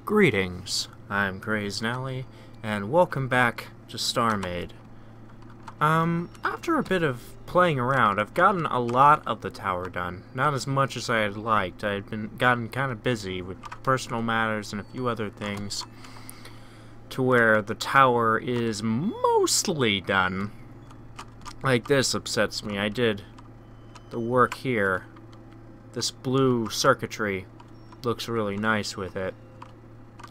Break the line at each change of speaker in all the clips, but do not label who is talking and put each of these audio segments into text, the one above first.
Greetings, I'm Crazy Nelly, and welcome back to Starmade. After a bit of playing around, I've gotten a lot of the tower done. Not as much as I had liked. I had gotten kind of busy with personal matters and a few other things, to where the tower is mostly done. Like, this upsets me. I did the work here. This blue circuitry looks really nice with it.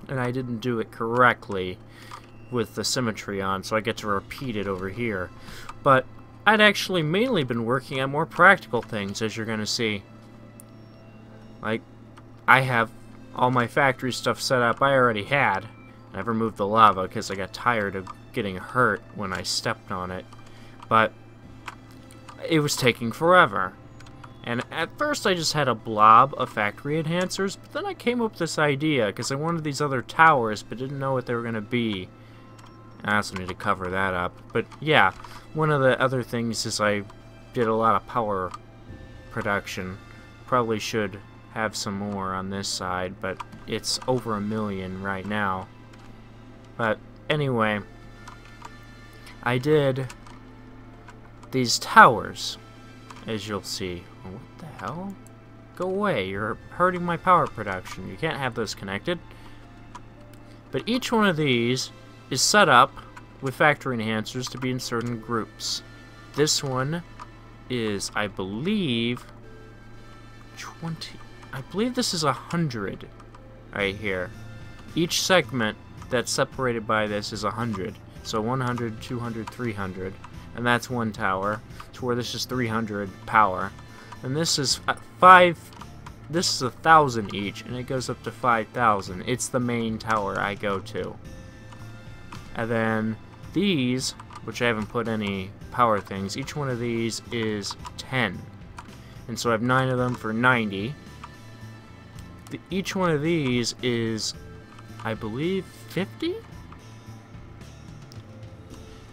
And I didn't do it correctly with the symmetry on, so I get to repeat it over here. But I'd actually mainly been working on more practical things, as you're going to see. Like, I have all my factory stuff set up I already had. I've removed the lava because I got tired of getting hurt when I stepped on it. But it was taking forever. And at first I just had a blob of factory enhancers, but then I came up with this idea, because I wanted these other towers, but didn't know what they were going to be. I also need to cover that up. But yeah, one of the other things is I did a lot of power production. Probably should have some more on this side, but it's over 1 million right now. But anyway, I did these towers, as you'll see. What the hell? Go away, you're hurting my power production. You can't have those connected. But each one of these is set up with factory enhancers to be in certain groups. This one is, I believe, 20. I believe this is 100 right here. Each segment that's separated by this is 100. So 100, 200, 300. And that's one tower, to where this is 300 power. And this is 1,000 each, and it goes up to 5,000. It's the main tower I go to. And then these, which I haven't put any power things, each one of these is 10. And so I have 9 of them for 90. Each one of these is, I believe, 50?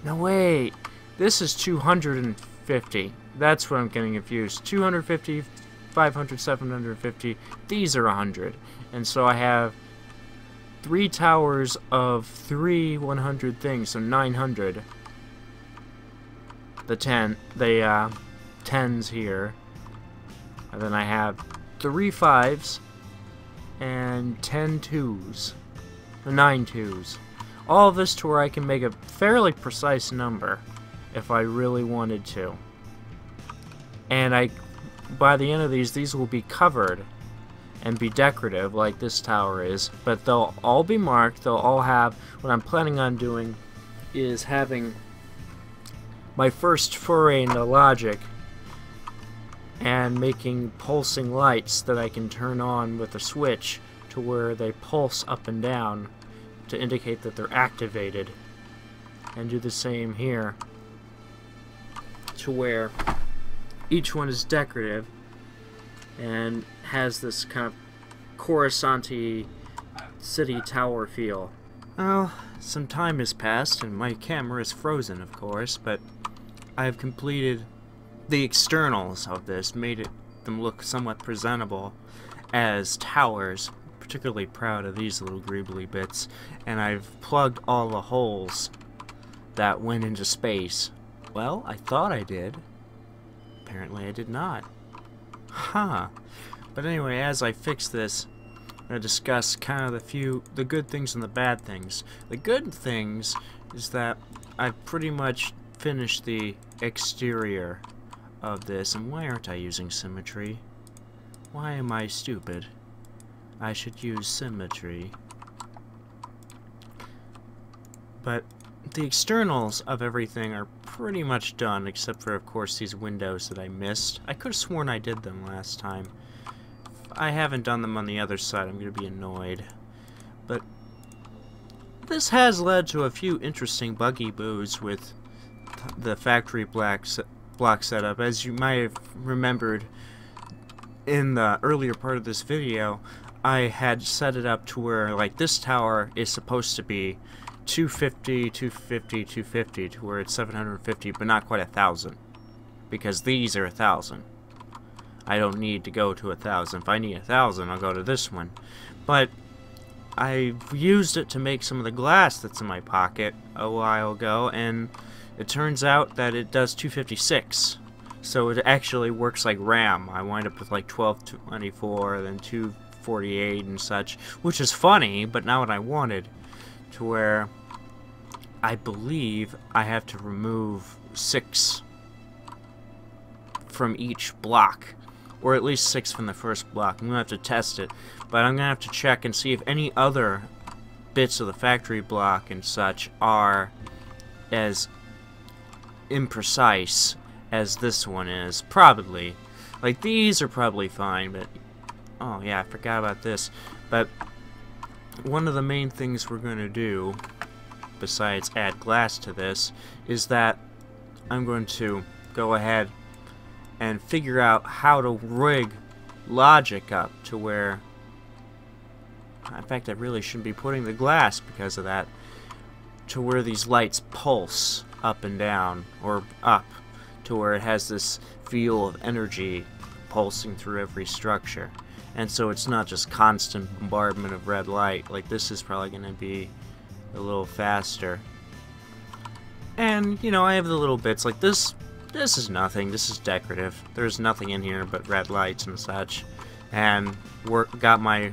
No, wait. This is 250. That's what I'm getting confused. 250, 500, 750. These are 100. And so I have 3 towers of 3 100 things, so 900. The 10s here. And then I have 3 5s and 10 2s. 9 2s. All of this to where I can make a fairly precise number if I really wanted to. And by the end of these will be covered and be decorative like this tower is, but they'll all be marked. They'll all have, what I'm planning on doing is having my first foray into logic and making pulsing lights that I can turn on with a switch to where they pulse up and down to indicate that they're activated, and do the same here to where each one is decorative and has this kind of Coruscant-y city tower feel. Well, some time has passed and my camera is frozen, of course, but I have completed the externals of this, made them look somewhat presentable as towers. Particularly proud of these little greebly bits, and I've plugged all the holes that went into space. Well, I thought I did. Apparently I did not. Huh. But anyway, as I fix this, I'm going to discuss kind of the good things and the bad things. The good things is that I've pretty much finished the exterior of this. And why aren't I using symmetry? Why am I stupid? I should use symmetry. But the externals of everything are pretty much done, except for, of course, these windows that I missed. I could have sworn I did them last time. If I haven't done them on the other side, I'm going to be annoyed. But this has led to a few interesting buggy boos with the factory block setup. As you might have remembered in the earlier part of this video, I had set it up to where, like, this tower is supposed to be 250, 250, 250, to where it's 750, but not quite 1,000. Because these are 1,000. I don't need to go to 1,000. If I need 1,000, I'll go to this one. But I've used it to make some of the glass that's in my pocket a while ago, and it turns out that it does 256. So it actually works like RAM. I wind up with like 1224, then 248 and such, which is funny, but not what I wanted. To where I believe I have to remove 6 from each block, or at least 6 from the first block. I'm gonna have to test it, but I'm gonna have to check and see if any other bits of the factory block and such are as imprecise as this one is. Probably. Like, these are probably fine, but oh yeah, I forgot about this. But one of the main things we're gonna do, besides add glass to this, is that I'm going to go ahead and figure out how to rig logic up to where, in fact, I really shouldn't be putting the glass because of that, to where these lights pulse up and down, or up, to where it has this feel of energy pulsing through every structure. And so it's not just constant bombardment of red light. Like, this is probably going to be a little faster. And, you know, I have the little bits like this. This is nothing. This is decorative. There's nothing in here but red lights and such. And got my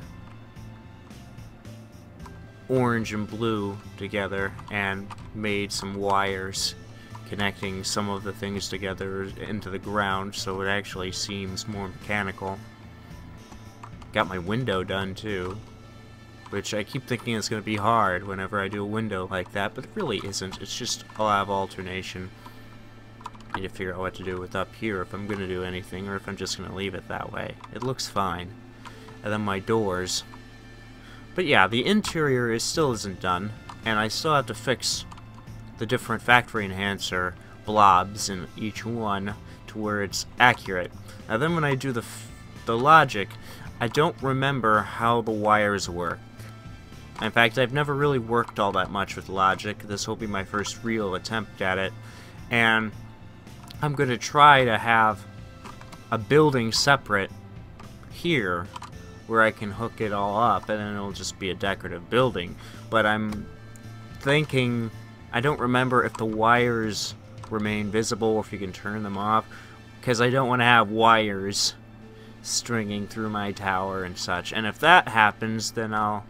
orange and blue together and made some wires connecting some of the things together into the ground, so it actually seems more mechanical. Got my window done too, which I keep thinking is going to be hard whenever I do a window like that, but it really isn't. It's just a lot of alternation. Need to figure out what to do with up here if I'm going to do anything, or if I'm just going to leave it that way. It looks fine. And then my doors. But yeah, the interior still isn't done, and I still have to fix the different factory enhancer blobs in each one to where it's accurate. Now then, when I do the logic, I don't remember how the wires work. In fact, I've never really worked all that much with logic. This will be my first real attempt at it, and I'm going to try to have a building separate here where I can hook it all up, and then it'll just be a decorative building. But I'm thinking, I don't remember if the wires remain visible or if you can turn them off, because I don't want to have wires stringing through my tower and such. And if that happens, then I'll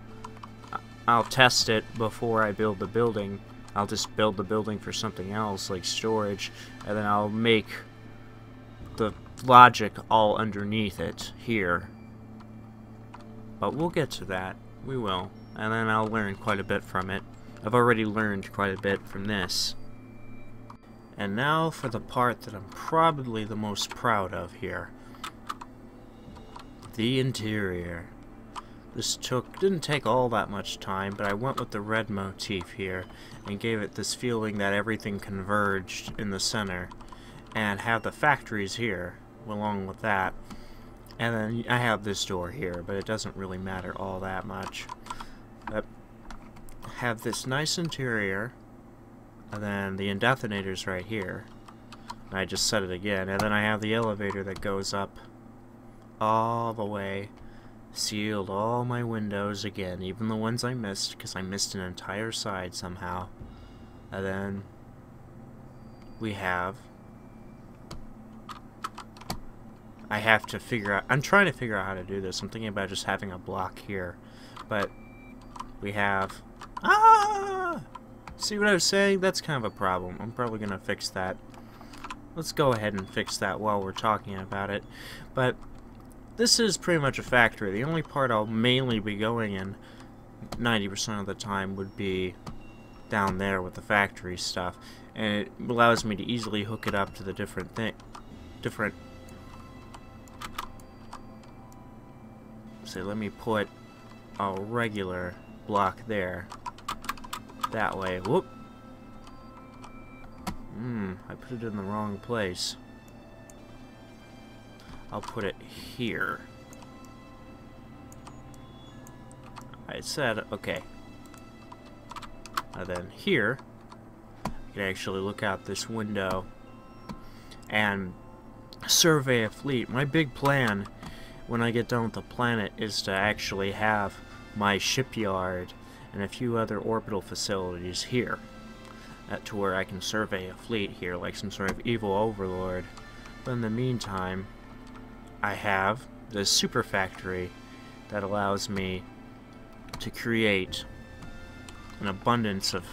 test it before I build the building. I'll just build the building for something else, like storage, and then I'll make the logic all underneath it here. But we'll get to that. We will. And then I'll learn quite a bit from it. I've already learned quite a bit from this. And now for the part that I'm probably the most proud of here. The interior. This didn't take all that much time, but I went with the red motif here and gave it this feeling that everything converged in the center, and have the factories here along with that. And then I have this door here, but it doesn't really matter all that much. But have this nice interior, and then the indefinitors right here. And I just set it again, and then I have the elevator that goes up all the way. Sealed all my windows again, even the ones I missed, because I missed an entire side somehow. And then we have... I have to figure out... I'm trying to figure out how to do this. I'm thinking about just having a block here. But we have... Ah! See what I was saying? That's kind of a problem. I'm probably going to fix that. Let's go ahead and fix that while we're talking about it. But this is pretty much a factory. The only part I'll mainly be going in 90% of the time would be down there with the factory stuff. And it allows me to easily hook it up to the different so let me put a regular block there. That way. Whoop! I put it in the wrong place. I'll put it here. I said, okay. And then here, I can actually look out this window and survey a fleet. My big plan when I get done with the planet is to actually have my shipyard and a few other orbital facilities here, to where I can survey a fleet here like some sort of evil overlord. But in the meantime, I have this super factory that allows me to create an abundance of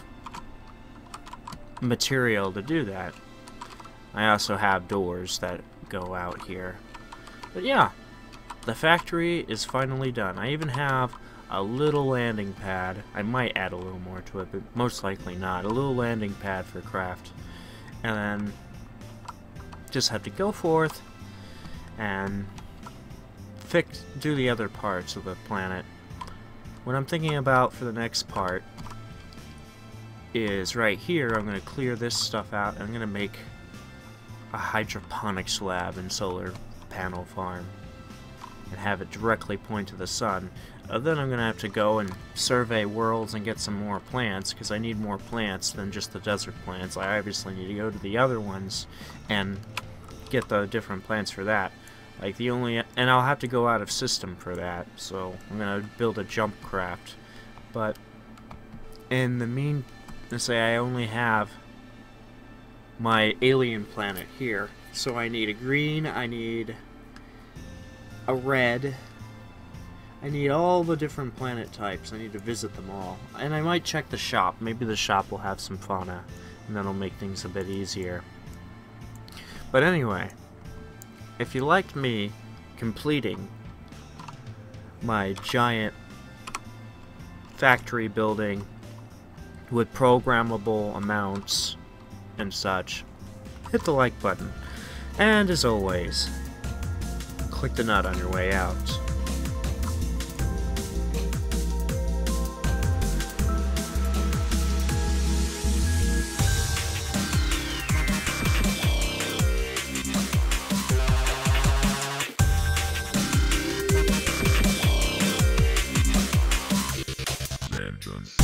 material to do that. I also have doors that go out here. But yeah, the factory is finally done. I even have a little landing pad. I might add a little more to it, but most likely not. A little landing pad for craft. And then just have to go forth and do the other parts of the planet. What I'm thinking about for the next part is right here. I'm going to clear this stuff out, and I'm going to make a hydroponics lab and solar panel farm and have it directly point to the sun. Then I'm going to have to go and survey worlds and get some more plants, because I need more plants than just the desert plants. I obviously need to go to the other ones and get the different plants for that. Like and I'll have to go out of system for that, so I'm going to build a jump craft. But in the let's say I only have my alien planet here, so I need a green, I need a red, I need all the different planet types. I need to visit them all. And I might check the shop. Maybe the shop will have some fauna, and that'll make things a bit easier. But anyway, if you liked me completing my giant factory building with programmable amounts and such, hit the like button. And as always, click the nut on your way out.
Vengeance.